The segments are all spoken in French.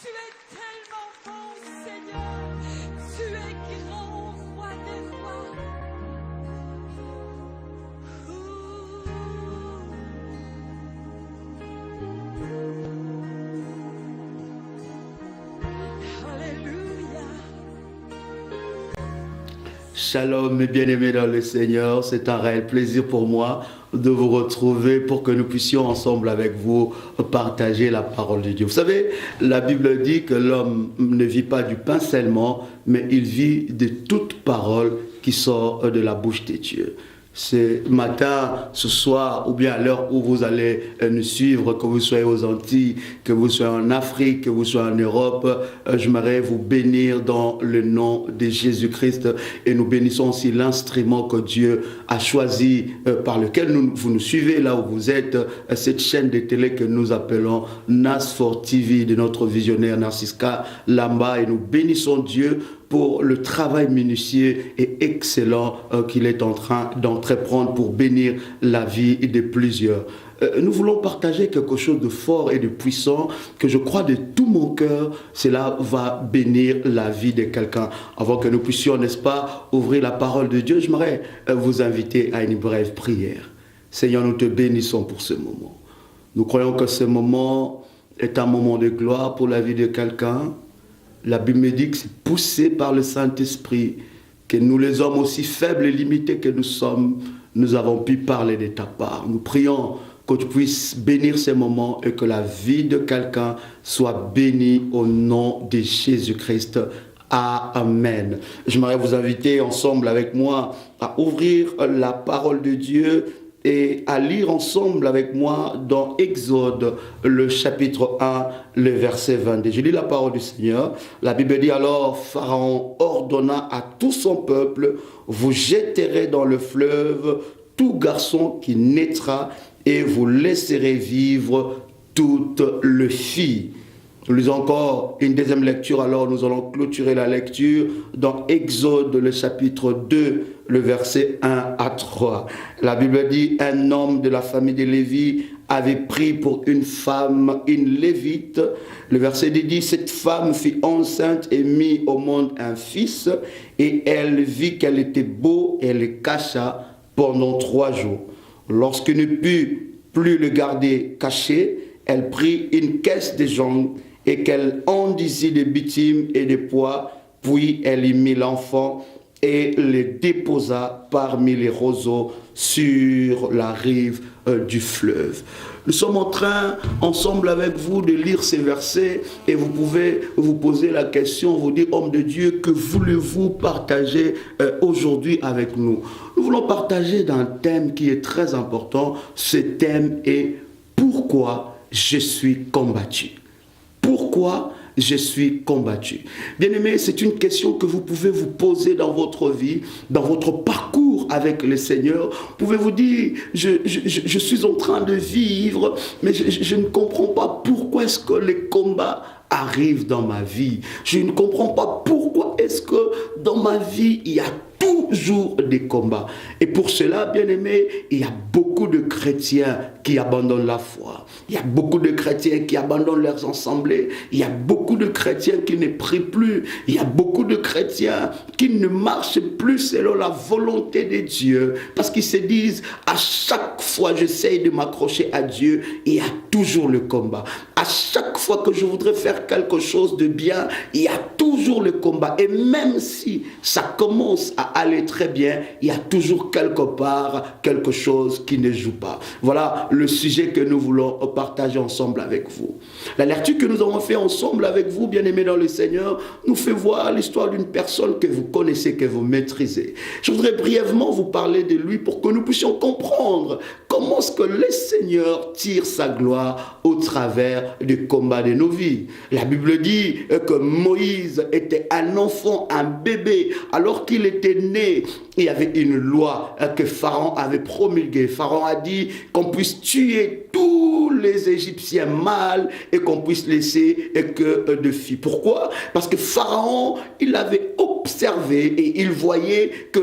Tu es tellement bon, Seigneur. Tu es grand, roi des rois. Alléluia. Shalom, mes bien-aimés dans le Seigneur, c'est un réel plaisir pour moi de vous retrouver pour que nous puissions ensemble avec vous partager la parole de Dieu. Vous savez, la Bible dit que l'homme ne vit pas du pain seulement, mais il vit de toute parole qui sort de la bouche de Dieu. Ce matin, ce soir, ou bien à l'heure où vous allez nous suivre, que vous soyez aux Antilles, que vous soyez en Afrique, que vous soyez en Europe, j'aimerais vous bénir dans le nom de Jésus-Christ. Et nous bénissons aussi l'instrument que Dieu a choisi, par lequel vous nous suivez là où vous êtes, cette chaîne de télé que nous appelons NAS4 TV de notre visionnaire Narciska Lamba. Et nous bénissons Dieu pour le travail minutieux et excellent qu'il est en train d'entreprendre pour bénir la vie de plusieurs. Nous voulons partager quelque chose de fort et de puissant que je crois de tout mon cœur, cela va bénir la vie de quelqu'un. Avant que nous puissions, n'est-ce pas, ouvrir la parole de Dieu, j'aimerais vous inviter à une brève prière. Seigneur, nous te bénissons pour ce moment. Nous croyons que ce moment est un moment de gloire pour la vie de quelqu'un. La Bible me dit que c'est poussé par le Saint-Esprit que nous, les hommes aussi faibles et limités que nous sommes, nous avons pu parler de ta part. Nous prions que tu puisses bénir ces moments et que la vie de quelqu'un soit bénie au nom de Jésus-Christ. Amen. J'aimerais vous inviter ensemble avec moi à ouvrir la parole de Dieu et à lire ensemble avec moi dans Exode, le chapitre 1, le verset 22. Je lis la parole du Seigneur. La Bible dit alors, Pharaon ordonna à tout son peuple, vous jetterez dans le fleuve tout garçon qui naîtra et vous laisserez vivre toutes les filles. Nous lisons encore une deuxième lecture, alors nous allons clôturer la lecture dans Exode, le chapitre 2, le verset 1 à 3. La Bible dit, un homme de la famille de Lévi avait pris pour une femme une Lévite. Le verset dit, cette femme fut enceinte et mit au monde un fils, et elle vit qu'elle était beau et le cacha pendant 3 jours. Lorsqu'elle ne put plus le garder caché, elle prit une caisse de jonc et qu'elle enduisit de bitume et de pois, puis elle y mit l'enfant et le déposa parmi les roseaux sur la rive du fleuve. Nous sommes en train, ensemble avec vous, de lire ces versets et vous pouvez vous poser la question, vous dire, homme de Dieu, que voulez-vous partager aujourd'hui avec nous? Nous voulons partager d'un thème qui est très important. Ce thème est « Pourquoi je suis combattu ?» Pourquoi je suis combattu? Bien-aimés, c'est une question que vous pouvez vous poser dans votre vie, dans votre parcours avec le Seigneur. Vous pouvez vous dire, je suis en train de vivre, mais je ne comprends pas pourquoi est-ce que les combats arrivent dans ma vie. Je ne comprends pas pourquoi est-ce que dans ma vie, il y a toujours des combats. Et pour cela, bien aimé, il y a beaucoup de chrétiens qui abandonnent la foi. Il y a beaucoup de chrétiens qui abandonnent leurs assemblées. Il y a beaucoup de chrétiens qui ne prient plus. Il y a beaucoup de chrétiens qui ne marchent plus selon la volonté de Dieu. Parce qu'ils se disent, à chaque fois j'essaye de m'accrocher à Dieu, il y a toujours le combat. À chaque fois que je voudrais faire quelque chose de bien, il y a toujours le combat. Et même si ça commence à aller très bien, il y a toujours quelque part quelque chose qui ne joue pas. Voilà le sujet que nous voulons partager ensemble avec vous. La lecture que nous avons fait ensemble avec vous, bien-aimés dans le Seigneur, nous fait voir l'histoire d'une personne que vous connaissez, que vous maîtrisez. Je voudrais brièvement vous parler de lui pour que nous puissions comprendre comment est-ce que le Seigneur tire sa gloire au travers du combat de nos vies. La Bible dit que Moïse était un enfant, un bébé, alors qu'il était né. Il y avait une loi que Pharaon avait promulguée. Pharaon a dit qu'on puisse tuer tous les Égyptiens mâles et qu'on puisse laisser que de filles. Pourquoi? Parce que Pharaon, il avait observé et il voyait que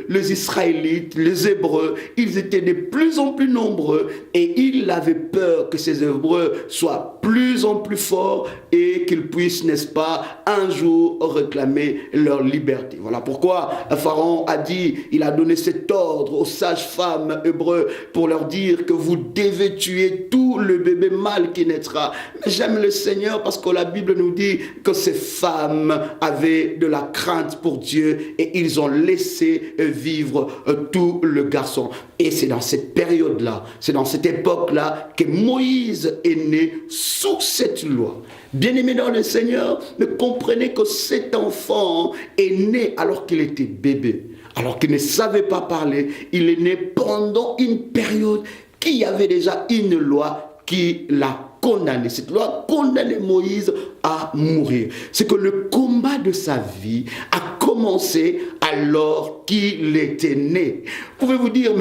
les Israélites, les Hébreux, ils étaient de plus en plus nombreux et il avait peur que ces Hébreux soient plus en plus forts et qu'ils puissent, n'est-ce pas, un jour réclamer leur liberté. Voilà pourquoi Pharaon a dit, il a donné cet ordre aux sages-femmes hébreux pour leur dire que vous devez tuer tout le bébé mâle qui naîtra. Mais j'aime le Seigneur parce que la Bible nous dit que ces femmes avaient de la crainte pour Dieu et ils ont laissé vivre tout le garçon. Et c'est dans cette période-là, c'est dans cette époque-là que Moïse est né sous cette loi. Bien-aimés dans le Seigneur, mais comprenez que cet enfant est né alors qu'il était bébé, alors qu'il ne savait pas parler. Il est né pendant une période qui y avait déjà une loi qui l'a condamné. Cette loi condamnait Moïse à mourir. C'est que le combat de sa vie a commencé alors qu'il était né. Vous pouvez vous dire,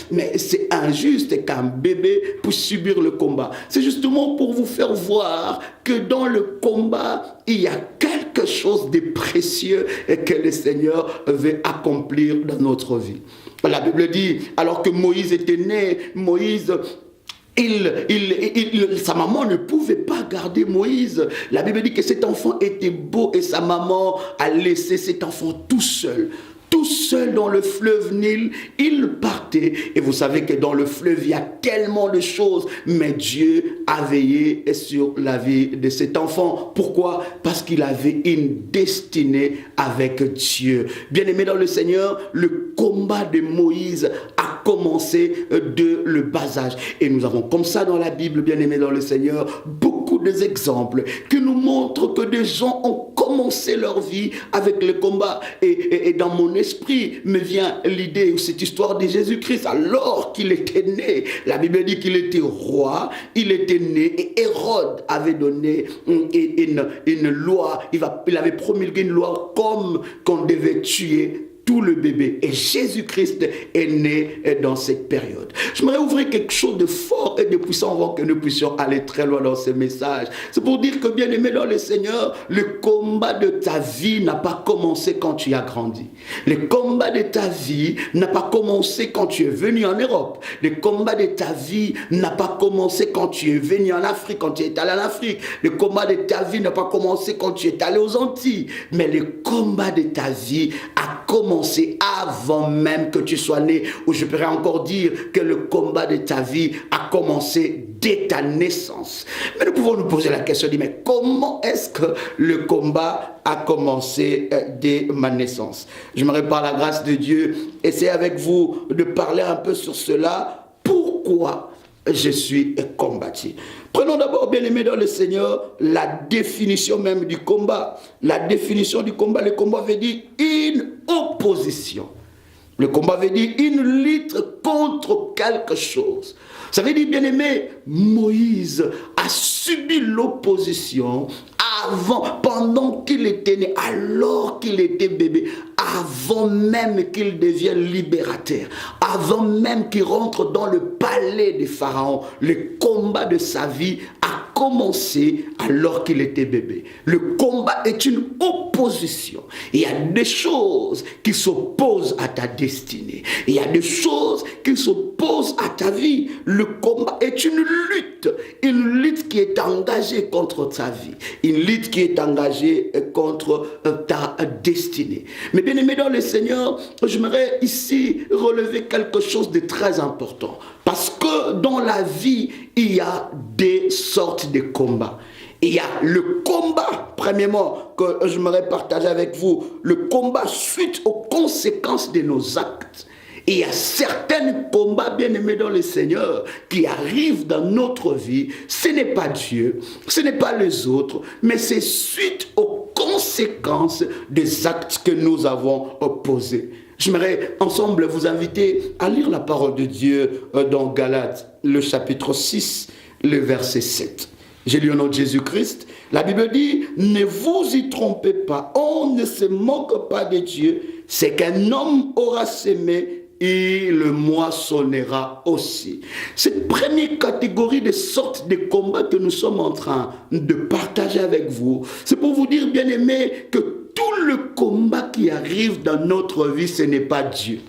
mais c'est injuste qu'un bébé puisse subir le combat. C'est justement pour vous faire voir que dans le combat, il y a quelque chose de précieux que le Seigneur veut accomplir dans notre vie. La Bible dit, alors que Moïse était né, Moïse... sa maman ne pouvait pas garder Moïse. La Bible dit que cet enfant était beau et sa maman a laissé cet enfant tout seul dans le fleuve Nil. Il partait et vous savez que dans le fleuve il y a tellement de choses, mais Dieu a veillé sur la vie de cet enfant. Pourquoi? Parce qu'il avait une destinée avec Dieu. Bien-aimé dans le Seigneur, le combat de Moïse a commencé de le bas âge et nous avons comme ça dans la Bible, bien-aimé dans le Seigneur, beaucoup d'exemples qui nous montrent que des gens ont commencé leur vie avec le combat. Et dans mon esprit me vient l'idée ou cette histoire de Jésus-Christ alors qu'il était né. La Bible dit qu'il était roi, il était né et Hérode avait donné une loi, il avait promulgué une loi comme qu'on devait tuer tout le bébé. Et Jésus-Christ est né dans cette période. J'aimerais ouvrir quelque chose de fort et de puissant avant que nous puissions aller très loin dans ce message. C'est pour dire que, bien aimé dans le Seigneur, le combat de ta vie n'a pas commencé quand tu as grandi. Le combat de ta vie n'a pas commencé quand tu es venu en Europe. Le combat de ta vie n'a pas commencé quand tu es venu en Afrique, quand tu es allé en Afrique. Le combat de ta vie n'a pas commencé quand tu es allé aux Antilles. Mais le combat de ta vie a commencé avant même que tu sois né, ou je pourrais encore dire que le combat de ta vie a commencé dès ta naissance. Mais nous pouvons nous poser la question, mais comment est-ce que le combat a commencé dès ma naissance? J'aimerais par la grâce de Dieu essayer avec vous de parler un peu sur cela. Pourquoi je suis combattu? Prenons d'abord, bien aimé dans le Seigneur, la définition même du combat. La définition du combat, le combat veut dire une opposition. Le combat veut dire une lutte contre quelque chose. Ça veut dire, bien aimé, Moïse a subi l'opposition pendant qu'il était né, alors qu'il était bébé, avant même qu'il devienne libérateur, avant même qu'il rentre dans le palais de Pharaon. Le combat de sa vie a commencé alors qu'il était bébé. Le combat est une opposition. Il y a des choses qui s'opposent à ta destinée. Il y a des choses qui s'opposent à ta vie. Le combat est une lutte qui est engagée contre ta vie, une lutte qui est engagée contre ta destinée. Mais bien aimé dans le Seigneur, j'aimerais ici relever quelque chose de très important. Parce que dans la vie, il y a des sortes de combats. Il y a le combat, premièrement, que j'aimerais partager avec vous, le combat suite aux conséquences de nos actes. Et il y a certains combats, bien aimés dans le Seigneur, qui arrivent dans notre vie. Ce n'est pas Dieu, ce n'est pas les autres, mais c'est suite aux conséquences des actes que nous avons posés. J'aimerais ensemble vous inviter à lire la parole de Dieu dans Galates, le chapitre 6, le verset 7. J'ai lu au nom de Jésus-Christ. La Bible dit, ne vous y trompez pas, on ne se moque pas de Dieu. C'est qu'un homme aura semé, il moissonnera aussi. Cette première catégorie de sortes de combats que nous sommes en train de partager avec vous, c'est pour vous dire, bien aimés, que tout le combat qui arrive dans notre vie, ce n'est pas Dieu.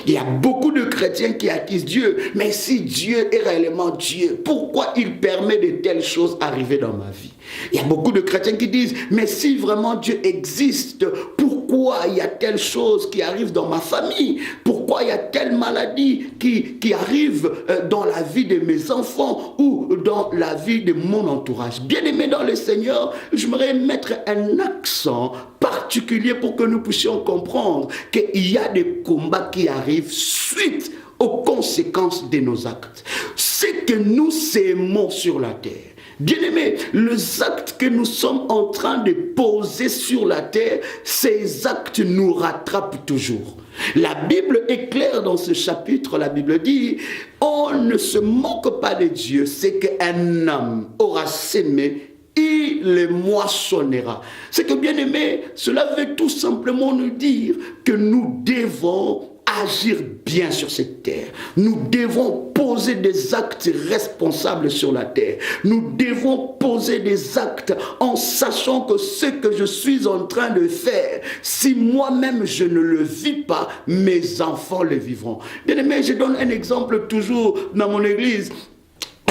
Il y a beaucoup de chrétiens qui accusent Dieu, mais si Dieu est réellement Dieu, pourquoi il permet de telles choses arriver dans ma vie? Il y a beaucoup de chrétiens qui disent, mais si vraiment Dieu existe, pourquoi il y a telle chose qui arrive dans ma famille? Pourquoi il y a telle maladie qui arrive dans la vie de mes enfants ou dans la vie de mon entourage? Bien-aimé dans le Seigneur, j'aimerais mettre un accent particulier pour que nous puissions comprendre qu'il y a des combats qui arrivent suite aux conséquences de nos actes. Ce que nous sémons sur la terre. Bien-aimés, les actes que nous sommes en train de poser sur la terre, ces actes nous rattrapent toujours. La Bible est claire dans ce chapitre, la Bible dit, on ne se moque pas de Dieu, c'est qu'un homme aura sémé, il les moissonnera. C'est que, bien aimé, cela veut tout simplement nous dire que nous devons agir bien sur cette terre. Nous devons poser des actes responsables sur la terre. Nous devons poser des actes en sachant que ce que je suis en train de faire, si moi-même je ne le vis pas, mes enfants le vivront. Bien aimé, je donne un exemple toujours dans mon église.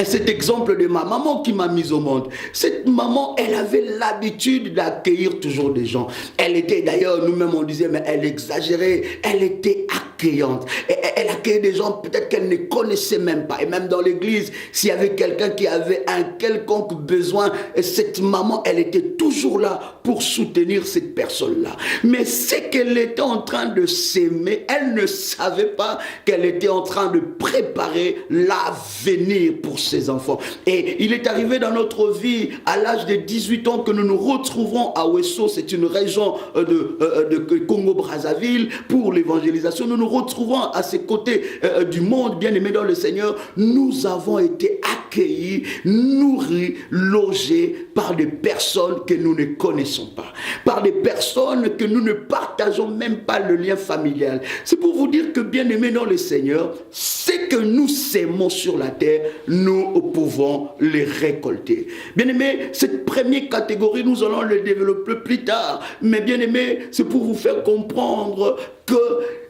Et cet exemple de ma maman qui m'a mise au monde. Cette maman, elle avait l'habitude d'accueillir toujours des gens. Elle était d'ailleurs, nous-mêmes on disait, mais elle exagérait. Elle était accueillante. Et elle accueillait des gens peut-être qu'elle ne connaissait même pas. Et même dans l'église, s'il y avait quelqu'un qui avait un quelconque besoin, cette maman, elle était toujours là pour soutenir cette personne-là. Mais c'est qu'elle était en train de s'aimer. Elle ne savait pas qu'elle était en train de préparer l'avenir pour ses enfants. Et il est arrivé dans notre vie à l'âge de 18 ans que nous nous retrouvons à Ouesso, c'est une région de Congo-Brazzaville pour l'évangélisation. Nous nous retrouvons à ces côtés du monde, bien aimé dans le Seigneur. Nous avons été accueillis, nourris, logés par des personnes que nous ne connaissons pas, par des personnes que nous ne partageons même pas le lien familial. C'est pour vous dire que, bien aimé dans le Seigneur, c'est que nous sémons sur la terre, nous pouvons les récolter. Bien-aimés, cette première catégorie, nous allons le développer plus tard. Mais bien-aimés, c'est pour vous faire comprendre que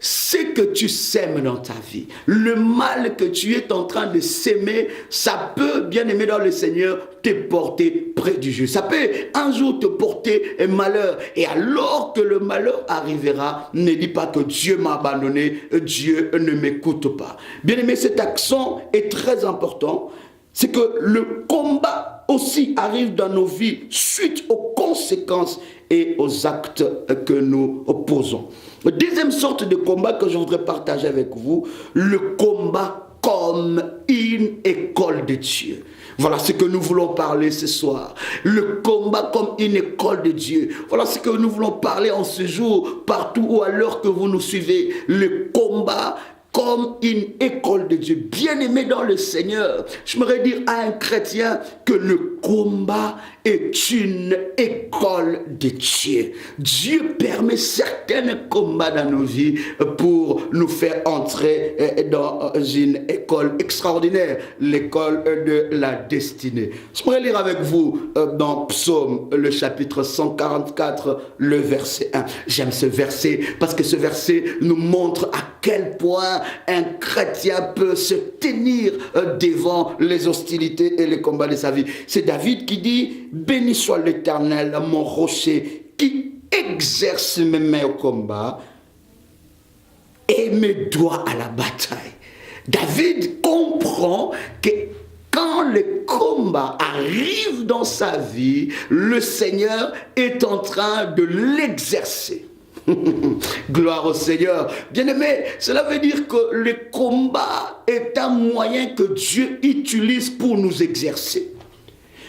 ce que tu sèmes dans ta vie, le mal que tu es en train de s'aimer, ça peut, bien-aimé dans le Seigneur, te porter près du Dieu. Ça peut un jour te porter un malheur. Et alors que le malheur arrivera, ne dis pas que Dieu m'a abandonné, Dieu ne m'écoute pas. Bien-aimé, cet accent est très important. C'est que le combat aussi arrive dans nos vies suite aux conséquences et aux actes que nous posons. Deuxième sorte de combat que je voudrais partager avec vous, le combat comme une école de Dieu. Voilà ce que nous voulons parler ce soir. Le combat comme une école de Dieu. Voilà ce que nous voulons parler en ce jour, partout ou à l'heure que vous nous suivez. Le combat comme une école de Dieu. Bien-aimé dans le Seigneur, j'aimerais dire à un chrétien que le combat est une école de Dieu. Dieu permet certains combats dans nos vies pour nous faire entrer dans une école extraordinaire, l'école de la destinée. J'aimerais lire avec vous dans Psaume, le chapitre 144, le verset 1. J'aime ce verset parce que ce verset nous montre à quel point un chrétien peut se tenir devant les hostilités et les combats de sa vie. C'est David qui dit: béni soit l'Éternel, mon rocher, qui exerce mes mains au combat et mes doigts à la bataille. David comprend que quand le combat arrive dans sa vie, le Seigneur est en train de l'exercer. Gloire au Seigneur. Bien-aimé, cela veut dire que le combat est un moyen que Dieu utilise pour nous exercer.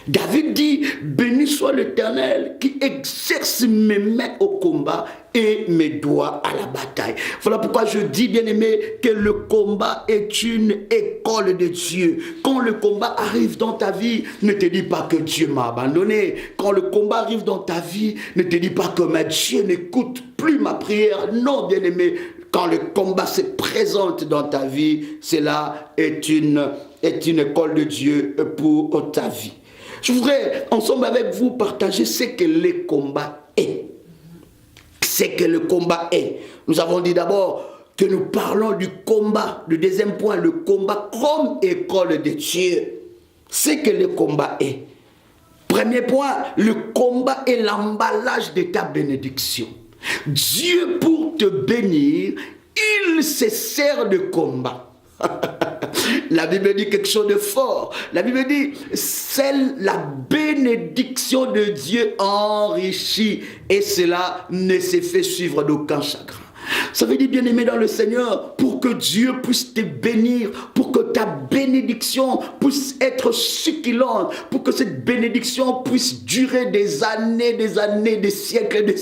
David dit: béni soit l'Éternel qui exerce mes mains au combat et mes doigts à la bataille. Voilà pourquoi je dis, bien-aimé, que le combat est une école de Dieu. Quand le combat arrive dans ta vie, ne te dis pas que Dieu m'a abandonné. Quand le combat arrive dans ta vie, ne te dis pas que Dieu n'écoute plus ma prière. Non, bien-aimé, quand le combat se présente dans ta vie, cela est une école de Dieu pour ta vie. Je voudrais ensemble avec vous partager ce que le combat est. Ce que le combat est. Nous avons dit d'abord que nous parlons du combat. Le deuxième point, le combat comme école de Dieu. Ce que le combat est. Premier point, le combat est l'emballage de ta bénédiction. Dieu, pour te bénir, il se sert de combat. La Bible dit quelque chose de fort. La Bible dit, c'est la bénédiction de Dieu enrichie. Et cela ne se fait suivre d'aucun chagrin. Ça veut dire, bien-aimé dans le Seigneur, pour que Dieu puisse te bénir, pour que ta bénédiction puisse être succulente, pour que cette bénédiction puisse durer des années, des siècles,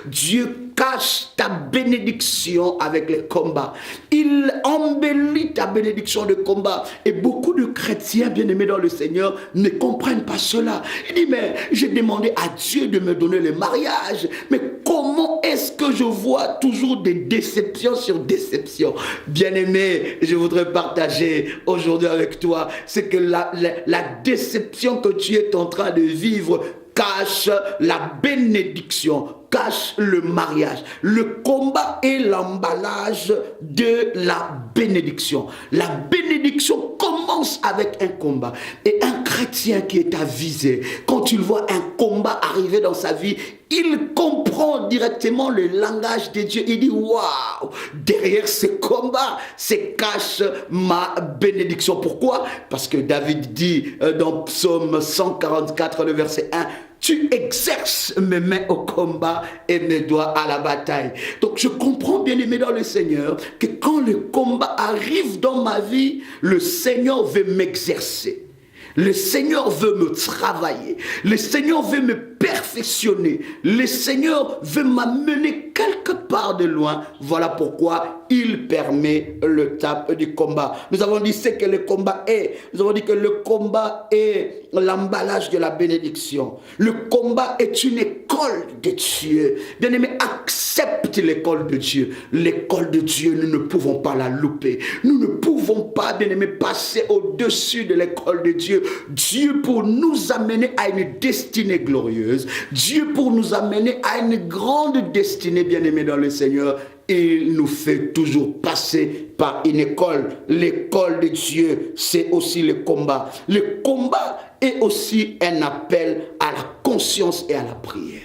Dieu cache ta bénédiction avec les combats. Il embellit ta bénédiction de combat. Et beaucoup de chrétiens bien-aimés dans le Seigneur ne comprennent pas cela. Il dit, mais j'ai demandé à Dieu de me donner le mariage. Mais comment est-ce que je vois toujours des déceptions sur déceptions? Bien-aimé, je voudrais partager aujourd'hui avec toi, c'est que la déception que tu es en train de vivre cache la bénédiction, cache le mariage. Le combat est l'emballage de la bénédiction. La bénédiction commence avec un combat. Et un chrétien qui est avisé, quand il voit un combat arriver dans sa vie, il comprend directement le langage de Dieu. Il dit, waouh, derrière ce combat se cache ma bénédiction. Pourquoi? Parce que David dit dans Psaume 144, le verset 1, tu exerces mes mains au combat et mes doigts à la bataille. Donc je comprends, bien aimé dans le Seigneur, que quand le combat arrive dans ma vie, le Seigneur veut m'exercer. Le Seigneur veut me travailler. Le Seigneur veut me perfectionner. Le Seigneur veut m'amener quelque part de loin. Voilà pourquoi il permet le tape du combat. Nous avons dit ce que le combat est. Nous avons dit que le combat est l'emballage de la bénédiction. Le combat est une école de Dieu. Bien-aimé, accepte l'école de Dieu. L'école de Dieu, nous ne pouvons pas la louper. Nous ne pouvons pas, bien-aimé, passer au-dessus de l'école de Dieu. Dieu pour nous amener à une destinée glorieuse. Dieu pour nous amener à une grande destinée, bien-aimé dans le Seigneur. Il nous fait toujours passer par une école. L'école de Dieu, c'est aussi le combat. Le combat est aussi un appel à la conscience et à la prière.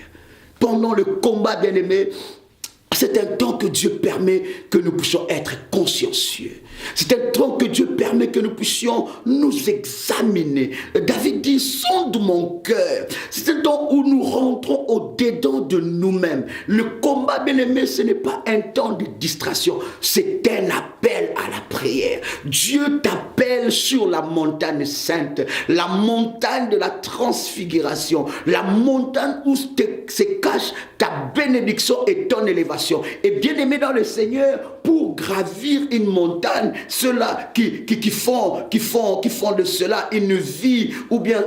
Pendant le combat, bien-aimé, c'est un temps que Dieu permet que nous puissions être consciencieux. C'est un temps que Dieu permet que nous puissions nous examiner. David dit, sonde mon cœur. C'est un temps où nous rentrons au-dedans de nous-mêmes. Le combat, bien-aimé, ce n'est pas un temps de distraction. C'est un appel à la prière. Dieu t'appelle sur la montagne sainte, la montagne de la transfiguration, la montagne où se cache ta bénédiction et ton élévation. Et bien-aimé dans le Seigneur, pour gravir une montagne, ceux-là qui font de cela une vie ou bien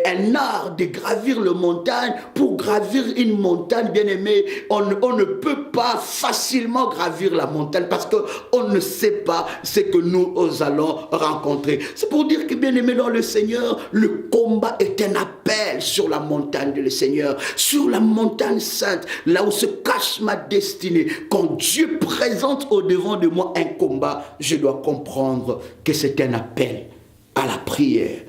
un art de gravir la montagne. Pour gravir une montagne, bien-aimé, on ne peut pas facilement gravir la montagne parce qu'on ne sait pas ce que nous allons rencontrer. C'est pour dire que, bien-aimé dans le Seigneur, le combat est un appel sur la montagne de le Seigneur, sur la montagne sainte, là où se cache ma destinée. Quand Dieu présente au-devant de moi un combat, je dois comprendre que c'est un appel à la prière.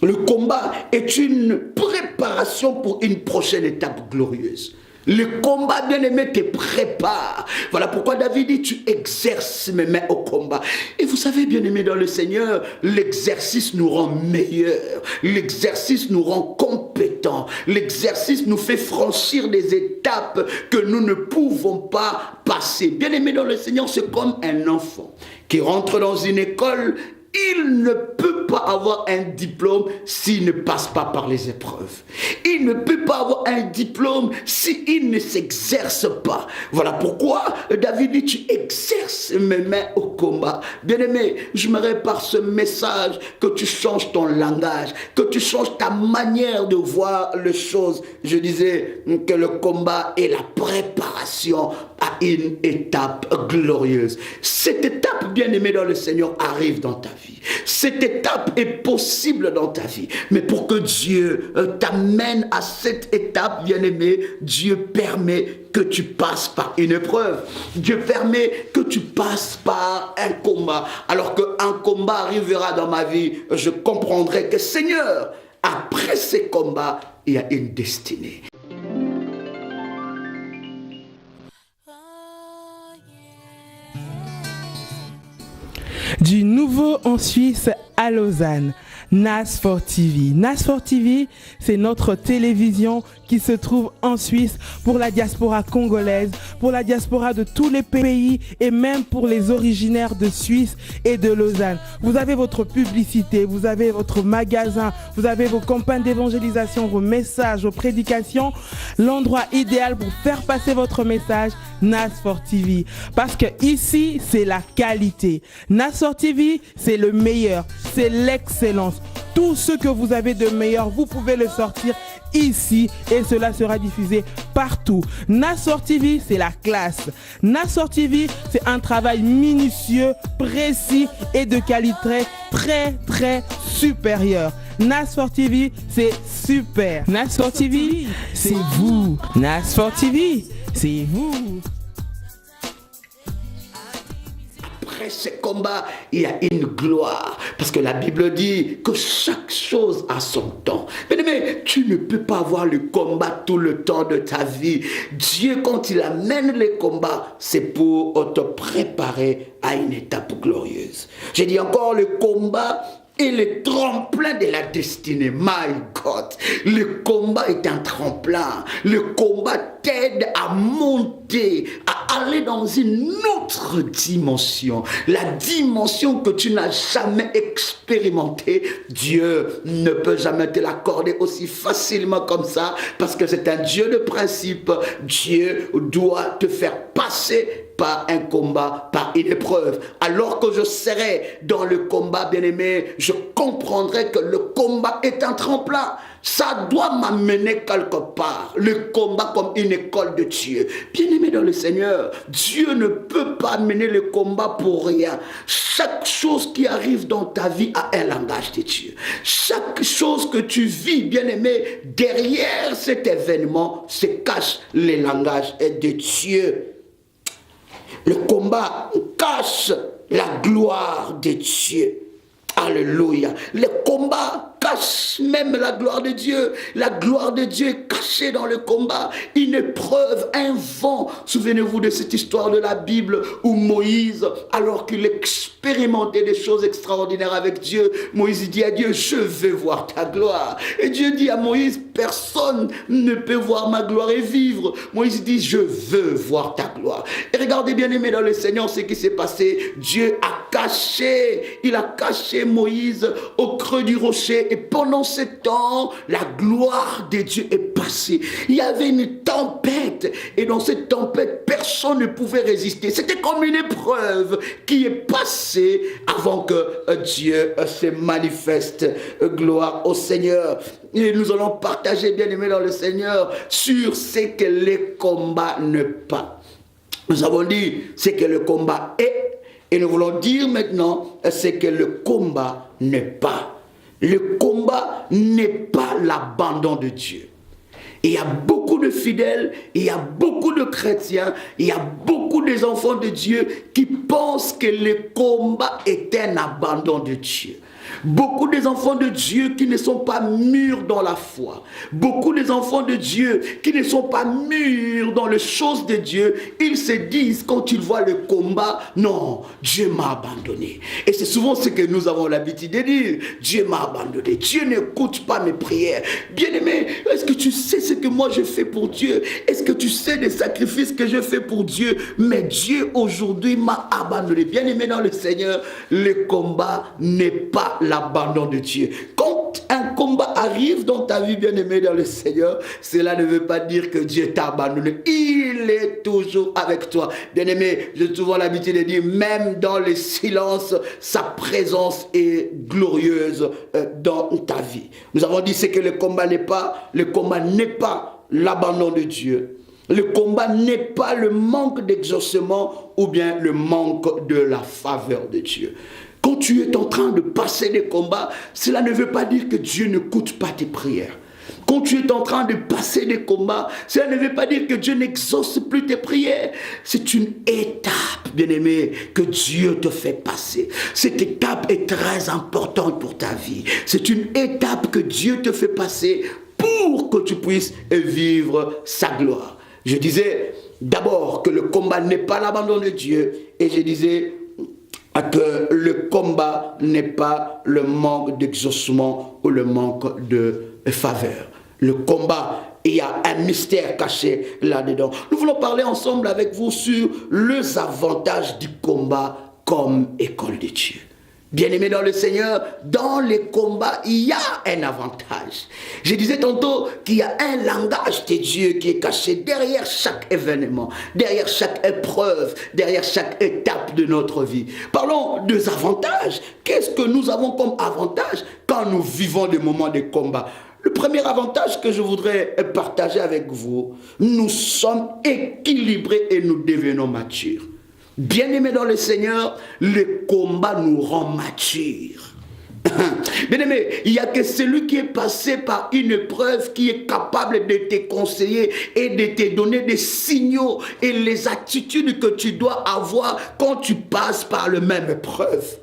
Le combat est une préparation pour une prochaine étape glorieuse. Le combat, bien-aimé, te prépare. Voilà pourquoi David dit, tu exerces mes mains au combat. Et vous savez, bien-aimé dans le Seigneur, l'exercice nous rend meilleurs. L'exercice nous rend compétents. L'exercice nous fait franchir des étapes que nous ne pouvons pas passer. Bien-aimé dans le Seigneur, c'est comme un enfant qui rentre dans une école. Il ne peut pas avoir un diplôme s'il ne passe pas par les épreuves. Il ne peut pas avoir un diplôme s'il ne s'exerce pas. Voilà pourquoi David dit, tu exerces mes mains au combat. Bien-aimé, j'aimerais par ce message que tu changes ton langage, que tu changes ta manière de voir les choses. Je disais que le combat est la préparation à une étape glorieuse. Cette étape, bien-aimé dans le Seigneur, arrive dans ta vie. Cette étape est possible dans ta vie. Mais pour que Dieu t'amène à cette étape, bien-aimé, Dieu permet que tu passes par une épreuve. Dieu permet que tu passes par un combat. Alors qu'un combat arrivera dans ma vie, je comprendrai que Seigneur, après ces combats, il y a une destinée. Du nouveau en Suisse à Lausanne, NAS4 TV. NAS4 TV, c'est notre télévision qui se trouve en Suisse pour la diaspora congolaise, pour la diaspora de tous les pays et même pour les originaires de Suisse et de Lausanne. Vous avez votre publicité, vous avez votre magasin, vous avez vos campagnes d'évangélisation, vos messages, vos prédications. L'endroit idéal pour faire passer votre message, NAS4 TV. Parce que ici, c'est la qualité. NAS4 TV, c'est le meilleur, c'est l'excellence. Tout ce que vous avez de meilleur, vous pouvez le sortir ici et cela sera diffusé partout. NAS4 TV, c'est la classe. NAS4 TV, c'est un travail minutieux, précis et de qualité très supérieure. NAS4 TV, c'est super. NAS4 TV, c'est vous. NAS4 TV, c'est vous. Après ces combats, il y a une gloire. Parce que la Bible dit que chaque chose a son temps. Mais tu ne peux pas avoir le combat tout le temps de ta vie. Dieu, quand il amène les combats, c'est pour te préparer à une étape glorieuse. J'ai dit encore, le combat et le tremplin de la destinée. My God, le combat est un tremplin. Le combat t'aide à monter, à aller dans une autre dimension. La dimension que tu n'as jamais expérimentée. Dieu ne peut jamais te l'accorder aussi facilement comme ça, parce que c'est un Dieu de principe. Dieu doit te faire passer par un combat, par une épreuve. Alors que je serai dans le combat, bien-aimé, je comprendrai que le combat est un tremplin. Ça doit m'amener quelque part. Le combat comme une école de Dieu. Bien-aimé dans le Seigneur, Dieu ne peut pas mener le combat pour rien. Chaque chose qui arrive dans ta vie a un langage de Dieu. Chaque chose que tu vis, bien-aimé, derrière cet événement se cache le langage de Dieu. Le combat cache la gloire de Dieu. Alléluia. Le combat cache même la gloire de Dieu. La gloire de Dieu est cachée dans le combat. Une épreuve, un vent. Souvenez-vous de cette histoire de la Bible où Moïse, alors qu'il expérimentait des choses extraordinaires avec Dieu, Moïse dit à Dieu, je veux voir ta gloire. Et Dieu dit à Moïse, personne ne peut voir ma gloire et vivre. Moïse dit, je veux voir ta gloire. Et regardez bien aimé dans le Seigneur ce qui s'est passé. Dieu a caché, il a caché Moïse au creux du rocher. Et pendant ce temps, la gloire de Dieu est passée. Il y avait une tempête. Et dans cette tempête, personne ne pouvait résister. C'était comme une épreuve qui est passée avant que Dieu se manifeste. Gloire au Seigneur. Et nous allons partager, bien aimé dans le Seigneur, sur ce que le combat n'est pas. Nous avons dit ce que le combat est. Et nous voulons dire maintenant ce que le combat n'est pas. Le combat n'est pas l'abandon de Dieu. Il y a beaucoup de fidèles, il y a beaucoup de chrétiens, il y a beaucoup des enfants de Dieu qui pensent que le combat est un abandon de Dieu. Beaucoup des enfants de Dieu qui ne sont pas mûrs dans la foi. Beaucoup des enfants de Dieu qui ne sont pas mûrs dans les choses de Dieu. Ils se disent quand ils voient le combat, non, Dieu m'a abandonné. Et c'est souvent ce que nous avons l'habitude de dire. Dieu m'a abandonné. Dieu n'écoute pas mes prières. Bien-aimé, est-ce que tu sais ce que moi je fais pour Dieu? Est-ce que tu sais les sacrifices que je fais pour Dieu? Mais Dieu aujourd'hui m'a abandonné. Bien-aimé dans le Seigneur, le combat n'est pas l'abandon de Dieu. Quand un combat arrive dans ta vie, bien-aimé dans le Seigneur, cela ne veut pas dire que Dieu t'a abandonné. Il est toujours avec toi. Bien-aimé, j'ai souvent l'habitude de dire, même dans le silence, sa présence est glorieuse dans ta vie. Nous avons dit ce que le combat n'est pas. Le combat n'est pas l'abandon de Dieu. Le combat n'est pas le manque d'exaucement ou bien le manque de la faveur de Dieu. Quand tu es en train de passer des combats, cela ne veut pas dire que Dieu ne n'écoute pas tes prières. Quand tu es en train de passer des combats, cela ne veut pas dire que Dieu n'exauce plus tes prières. C'est une étape, bien-aimé, que Dieu te fait passer. Cette étape est très importante pour ta vie. C'est une étape que Dieu te fait passer pour que tu puisses vivre sa gloire. Je disais d'abord que le combat n'est pas l'abandon de Dieu, et je disais que le combat n'est pas le manque d'exaucement ou le manque de faveur. Le combat, il y a un mystère caché là-dedans. Nous voulons parler ensemble avec vous sur les avantages du combat comme école de Dieu. Bien-aimés dans le Seigneur, dans les combats, il y a un avantage. Je disais tantôt qu'il y a un langage de Dieu qui est caché derrière chaque événement, derrière chaque épreuve, derrière chaque étape de notre vie. Parlons des avantages. Qu'est-ce que nous avons comme avantage quand nous vivons des moments de combat? Le premier avantage que je voudrais partager avec vous, nous sommes équilibrés et nous devenons matures. Bien-aimés dans le Seigneur, le combat nous rend matures. Bien-aimé, il n'y a que celui qui est passé par une épreuve qui est capable de te conseiller et de te donner des signaux et les attitudes que tu dois avoir quand tu passes par la même épreuve.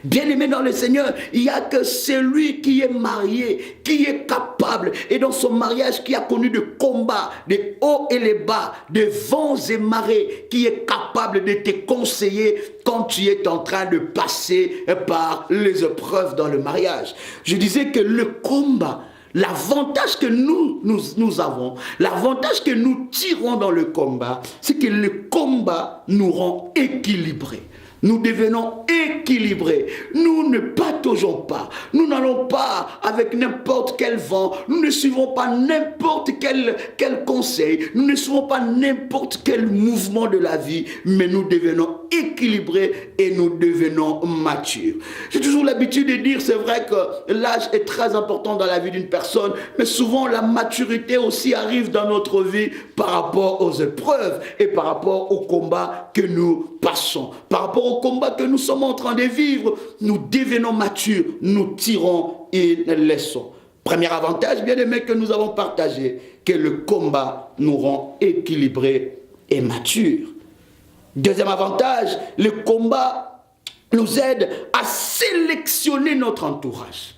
Bien-aimé dans le Seigneur, il n'y a que celui qui est marié, qui est capable, et dans son mariage qui a connu de combats, des hauts et les bas, des vents et marées, qui est capable de te conseiller quand tu es en train de passer par les épreuves dans le mariage. Je disais que le combat, l'avantage que nous avons, l'avantage que nous tirons dans le combat, c'est que le combat nous rend équilibrés. Nous devenons équilibrés. Nous ne pataugeons pas. Nous n'allons pas avec n'importe quel vent. Nous ne suivons pas n'importe quel conseil. Nous ne suivons pas n'importe quel mouvement de la vie. Mais nous devenons équilibrés et nous devenons matures. J'ai toujours l'habitude de dire, c'est vrai que l'âge est très important dans la vie d'une personne. Mais souvent, la maturité aussi arrive dans notre vie par rapport aux épreuves et par rapport au combat que nous passons. Par rapport au combat que nous sommes en train de vivre, nous devenons matures, nous tirons et laissons. Premier avantage, bien aimé, que nous avons partagé, que le combat nous rend équilibrés et matures. Deuxième avantage, le combat nous aide à sélectionner notre entourage.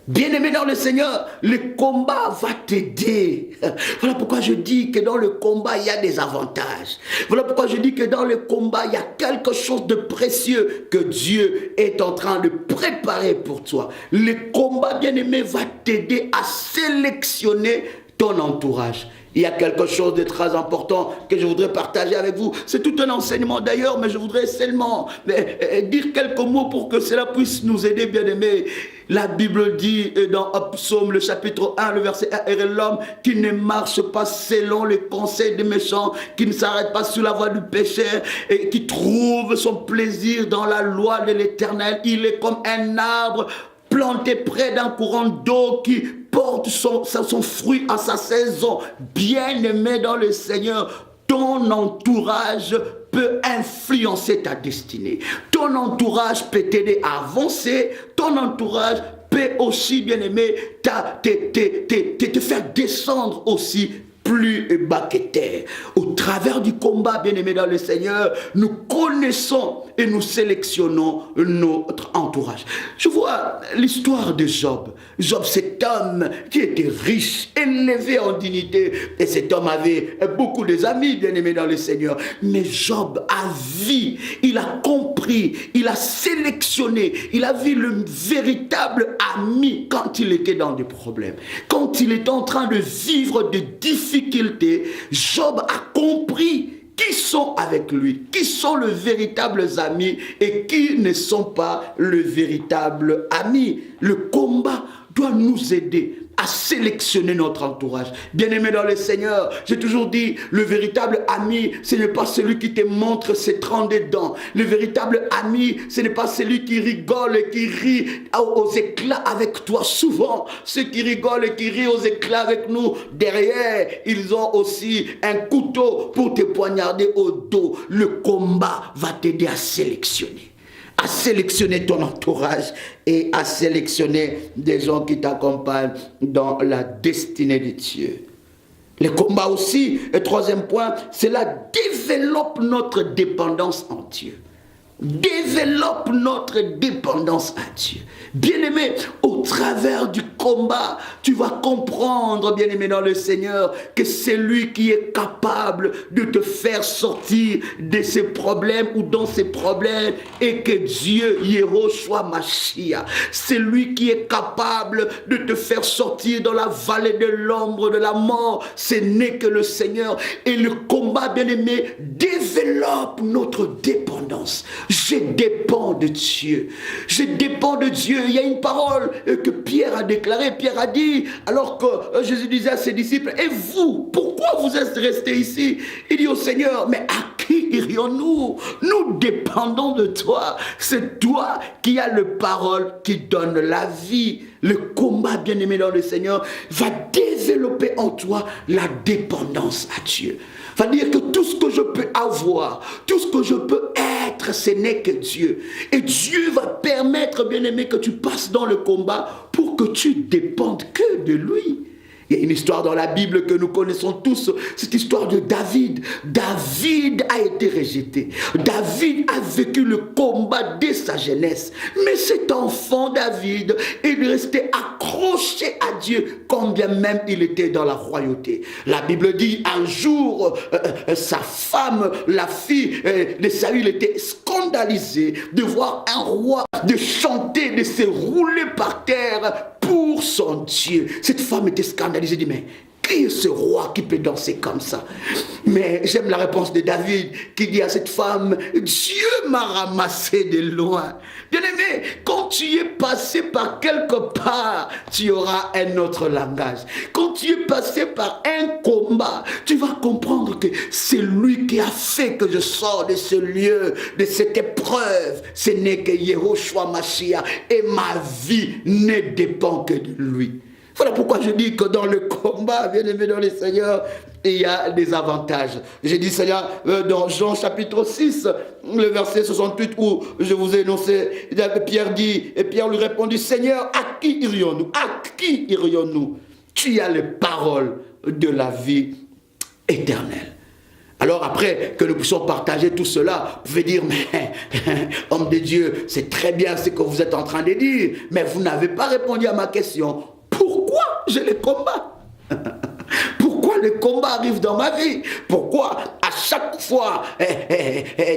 Bien-aimé dans le Seigneur, le combat va t'aider. Voilà pourquoi je dis que dans le combat, il y a des avantages. Voilà pourquoi je dis que dans le combat, il y a quelque chose de précieux que Dieu est en train de préparer pour toi. Le combat, bien-aimé, va t'aider à sélectionner ton entourage. Il y a quelque chose de très important que je voudrais partager avec vous. C'est tout un enseignement d'ailleurs, mais je voudrais seulement dire quelques mots pour que cela puisse nous aider, bien-aimés. La Bible dit dans Psaume, le chapitre 1, le verset 1, « Et l'homme qui ne marche pas selon les conseils des méchants, qui ne s'arrête pas sur la voie du pécheur, et qui trouve son plaisir dans la loi de l'Éternel, il est comme un arbre planté près d'un courant d'eau qui porte son fruit à sa saison. » Bien-aimé dans le Seigneur, ton entourage peut influencer ta destinée. Ton entourage peut t'aider à avancer. Ton entourage peut aussi, bien-aimé, te faire descendre aussi plus bas que terre. Au travers du combat, bien-aimé dans le Seigneur, nous connaissons et nous sélectionnons notre entourage. Je vois l'histoire de Job. Job, cet homme qui était riche, élevé en dignité, et cet homme avait beaucoup d'amis, bien-aimés dans le Seigneur. Mais Job a vu, il a compris, il a sélectionné, il a vu le véritable ami quand il était dans des problèmes. Quand il était en train de vivre des difficultés, Job a compris qui sont avec lui, qui sont les véritables amis et qui ne sont pas le véritable ami. Le combat doit nous aider à sélectionner notre entourage. Bien-aimé dans le Seigneur, j'ai toujours dit, le véritable ami, ce n'est pas celui qui te montre ses 32 dents. Le véritable ami, ce n'est pas celui qui rigole et qui rit aux éclats avec toi. Souvent, ceux qui rigolent et qui rient aux éclats avec nous, derrière, ils ont aussi un couteau pour te poignarder au dos. Le combat va t'aider à sélectionner ton entourage et à sélectionner des gens qui t'accompagnent dans la destinée de Dieu. Le combat aussi, le troisième point, cela développe notre dépendance en Dieu. Développe notre dépendance à Dieu. Bien-aimé, au travers du combat, tu vas comprendre, bien-aimé dans le Seigneur, que c'est lui qui est capable de te faire sortir de ces problèmes ou dans ces problèmes, et que Dieu, Yehoshua Mashiach, c'est lui qui est capable de te faire sortir dans la vallée de l'ombre de la mort. Ce n'est que le Seigneur. Et le combat, bien-aimé, développe notre dépendance. Je dépends de Dieu. Je dépends de Dieu. Il y a une parole que Pierre a déclarée. Pierre a dit, alors que Jésus disait à ses disciples, et vous, pourquoi vous êtes restés ici? Il dit au Seigneur, mais à qui irions-nous? Nous dépendons de toi. C'est toi qui as le parole qui donne la vie. Le combat, bien-aimé dans le Seigneur, va développer en toi la dépendance à Dieu. Va dire que tout ce que je peux avoir, tout ce que je peux être, ce n'est que Dieu. Et Dieu va permettre, bien-aimé, que tu passes dans le combat pour que tu dépendes que de lui. Il y a une histoire dans la Bible que nous connaissons tous, cette histoire de David. David a été rejeté. David a vécu le combat dès sa jeunesse. Mais cet enfant David est resté accroché à Dieu, combien même il était dans la royauté. La Bible dit, un jour, sa femme, la fille de Saül, était scandalisée de voir un roi, de chanter, de se rouler par terre pour son Dieu. Cette femme était scandalisée, dit, mais qui est ce roi qui peut danser comme ça? Mais j'aime la réponse de David qui dit à cette femme, Dieu m'a ramassé de loin. Bien-aimé, quand tu es passé par quelque part, tu auras un autre langage. Quand tu es passé par un combat, tu vas comprendre que c'est lui qui a fait que je sors de ce lieu, de cette épreuve. Ce n'est que Yehoshua Mashiach, et ma vie ne dépend que de lui. Voilà pourquoi je dis que dans le combat, bien aimé dans le Seigneur, il y a des avantages. J'ai dit Seigneur, dans Jean chapitre 6, le verset 68, où je vous ai énoncé, Pierre dit, et Pierre lui répondit, Seigneur, à qui irions-nous? À qui irions-nous? Tu as les paroles de la vie éternelle. Alors après que nous puissions partager tout cela, vous pouvez dire, mais homme de Dieu, c'est très bien ce que vous êtes en train de dire, mais vous n'avez pas répondu à ma question. Pourquoi j'ai les combats? Pourquoi les combats arrivent dans ma vie? Pourquoi à chaque fois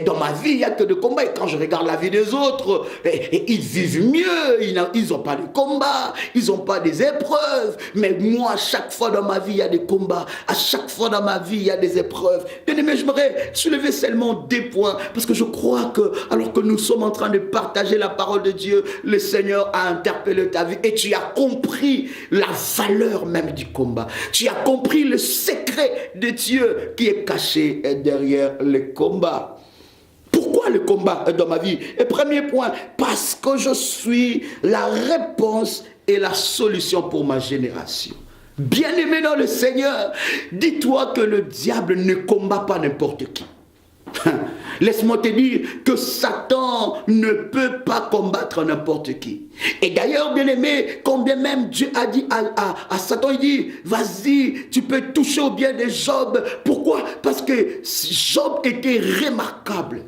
dans ma vie il n'y a que des combats? Et quand je regarde la vie des autres, ils vivent mieux, ils n'ont pas de combats, ils n'ont pas des épreuves. Mais moi, à chaque fois dans ma vie il y a des combats, à chaque fois dans ma vie il y a des épreuves. Bien aimé, j'aimerais soulever seulement des points, parce que je crois que alors que nous sommes en train de partager la parole de Dieu, le Seigneur a interpellé ta vie et tu as compris la valeur même du combat. Tu as compris le secret de Dieu qui est caché derrière le combat. Pourquoi le combat dans ma vie? Et premier point, parce que je suis la réponse et la solution pour ma génération. Bien-aimé dans le Seigneur, dis-toi que le diable ne combat pas n'importe qui. Laisse-moi te dire que Satan ne peut pas combattre n'importe qui. Et d'ailleurs, bien-aimé, combien même Dieu a dit à Satan, il dit, vas-y, tu peux toucher au bien de Job. Pourquoi? Parce que Job était remarquable.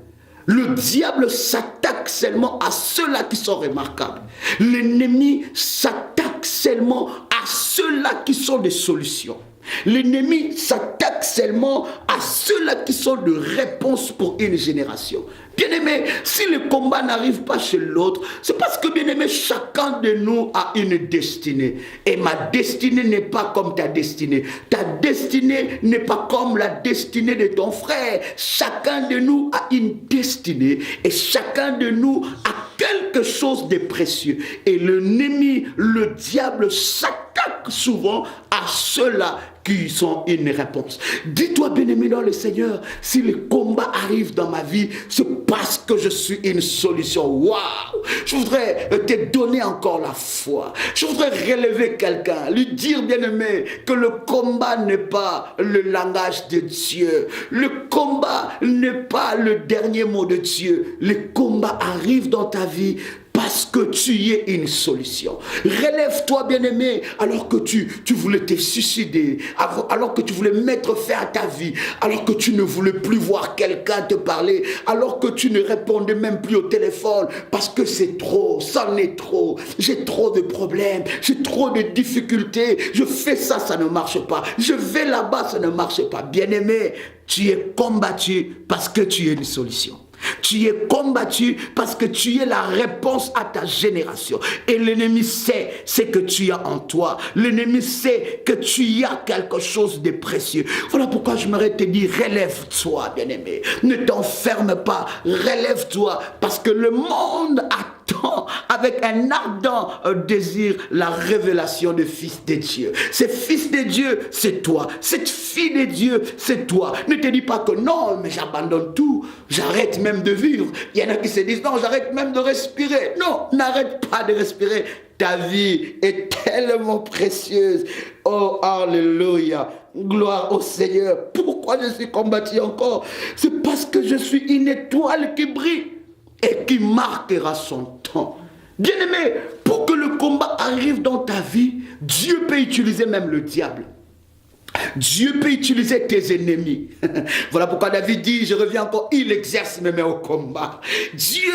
Le diable s'attaque seulement à ceux-là qui sont remarquables. L'ennemi s'attaque seulement à ceux-là qui sont des solutions. L'ennemi s'attaque seulement à ceux-là qui sont de réponse pour une génération. Bien-aimé, si le combat n'arrive pas chez l'autre, c'est parce que, bien-aimé, chacun de nous a une destinée. Et ma destinée n'est pas comme ta destinée. Ta destinée n'est pas comme la destinée de ton frère. Chacun de nous a une destinée. Et chacun de nous a quelque quelque chose de précieux. Et l'ennemi, le diable, s'attaque souvent à ceux-là qui sont une réponse. Dis-toi, bien-aimé dans le Seigneur, si le combat arrive dans ma vie, c'est parce que je suis une solution. Waouh! Je voudrais te donner encore la foi. Je voudrais relever quelqu'un, lui dire, bien-aimé, que le combat n'est pas le langage de Dieu. Le combat n'est pas le dernier mot de Dieu. Le combat arrive dans ta vie parce que tu y es une solution. Relève-toi, bien-aimé, alors que tu voulais te suicider, alors que tu voulais mettre fin à ta vie, alors que tu ne voulais plus voir quelqu'un te parler, alors que tu ne répondais même plus au téléphone, parce que c'est trop, c'en est trop, j'ai trop de problèmes, j'ai trop de difficultés, je fais ça, ça ne marche pas, je vais là-bas, ça ne marche pas. Bien-aimé, tu es combattu parce que tu es une solution. Tu es combattu parce que tu es la réponse à ta génération. Et l'ennemi sait ce que tu as en toi. L'ennemi sait que tu as quelque chose de précieux. Voilà pourquoi j'aimerais te dire, relève-toi, bien-aimé. Ne t'enferme pas, relève-toi. Parce que le monde attend avec un ardent désir la révélation du Fils de Dieu. Ce Fils de Dieu, c'est toi. Cette fille de Dieu, c'est toi. Ne te dis pas que non, mais j'abandonne tout. J'arrête même de vivre. Il y en a qui se disent, non, j'arrête même de respirer. Non, n'arrête pas de respirer. Ta vie est tellement précieuse. Oh, alléluia. Gloire au Seigneur. Pourquoi je suis combattu encore? C'est parce que je suis une étoile qui brille et qui marquera son temps. Bien-aimé, pour que le combat arrive dans ta vie, Dieu peut utiliser même le diable. Dieu peut utiliser tes ennemis. Voilà pourquoi David dit, je reviens encore, il exerce mes mains au combat. Dieu,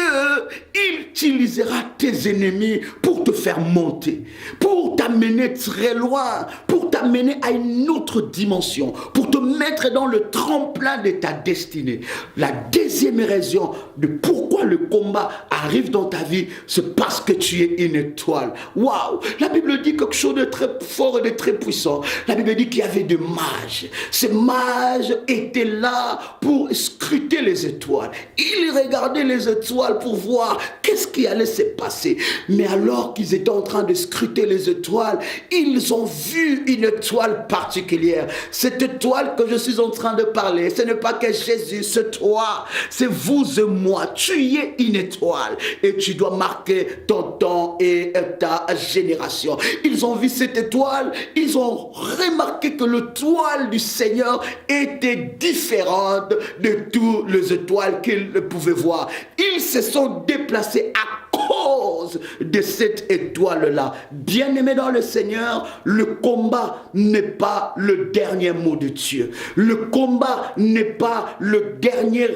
il utilisera tes ennemis pour te faire monter, pour t'amener très loin, pour t'amener à une autre dimension, pour te mettre dans le tremplin de ta destinée. La deuxième raison de pourquoi le combat arrive dans ta vie, c'est parce que tu es une étoile. Waouh! La Bible dit quelque chose de très fort et de très puissant. La Bible dit qu'il y avait des mages. Ces mages étaient là pour scruter les étoiles. Ils regardaient les étoiles pour voir qu'est-ce qui allait se passer. Mais alors qu'ils étaient en train de scruter les étoiles, ils ont vu une étoile particulière. Cette étoile que je suis en train de parler, ce n'est pas que Jésus, c'est toi, c'est vous et moi. Tu es une étoile et tu dois marquer ton temps et ta génération. Ils ont vu cette étoile, ils ont remarqué que l'étoile du Seigneur était différente de toutes les étoiles qu'ils pouvaient voir. Ils se sont déplacés à cause de cette étoile-là. Bien-aimé dans le Seigneur, le combat n'est pas le dernier mot de Dieu. Le combat n'est pas le dernier,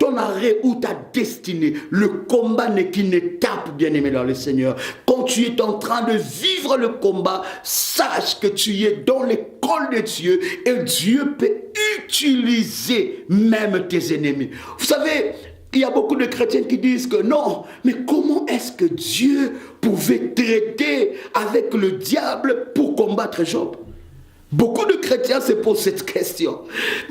ton arrêt ou ta destinée. Le combat n'est qu'une étape, bien-aimé dans le Seigneur. Quand tu es en train de vivre le combat, sache que tu es dans l'école de Dieu et Dieu peut utiliser même tes ennemis. Vous savez, il y a beaucoup de chrétiens qui disent que non, mais comment est-ce que Dieu pouvait traiter avec le diable pour combattre Job? Beaucoup de chrétiens se posent cette question.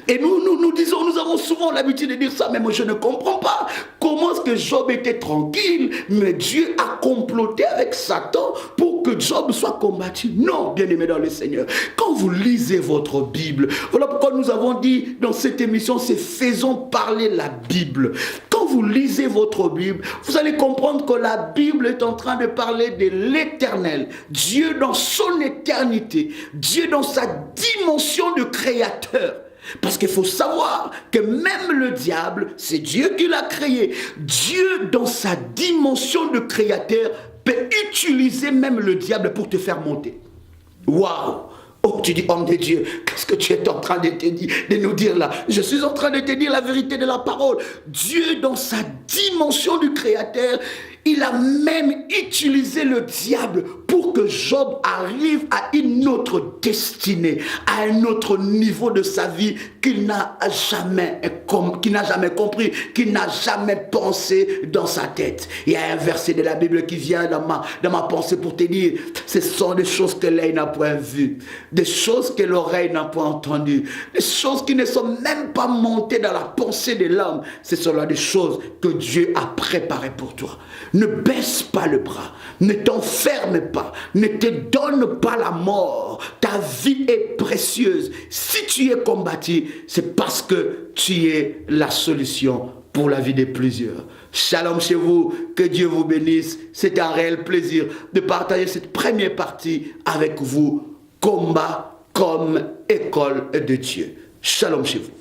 Et nous disons, nous avons souvent l'habitude de dire ça, mais moi je ne comprends pas. Comment est-ce que Job était tranquille, mais Dieu a comploté avec Satan pour que Job soit combattu? Non, bien-aimé dans le Seigneur. Quand vous lisez votre Bible, voilà pourquoi nous avons dit dans cette émission, c'est faisons parler la Bible. Quand vous lisez votre Bible, vous allez comprendre que la Bible est en train de parler de l'Éternel. Dieu dans son éternité, Dieu dans sa dimension de créateur. Parce qu'il faut savoir que même le diable, c'est Dieu qui l'a créé. Dieu dans sa dimension de créateur peut utiliser même le diable pour te faire monter. Waouh! Oh, tu dis, homme de Dieu, qu'est-ce que tu es en train de nous dire là? Je suis en train de te dire la vérité de la parole. Dieu, dans sa dimension du Créateur, il a même utilisé le diable pour que Job arrive à une autre destinée, à un autre niveau de sa vie qu'il n'a jamais compris, qu'il n'a jamais pensé dans sa tête. Il y a un verset de la Bible qui vient dans ma pensée pour te dire, ce sont des choses que l'œil n'a point vues, des choses que l'oreille n'a point entendues, des choses qui ne sont même pas montées dans la pensée de l'homme. Ce sont là des choses que Dieu a préparées pour toi. Ne baisse pas le bras. Ne t'enferme pas. Ne te donne pas la mort. Ta vie est précieuse. Si tu es combattu, c'est parce que tu es la solution pour la vie de plusieurs. Shalom chez vous, que Dieu vous bénisse. C'est un réel plaisir de partager cette première partie avec vous. Combat comme école de Dieu. Shalom chez vous.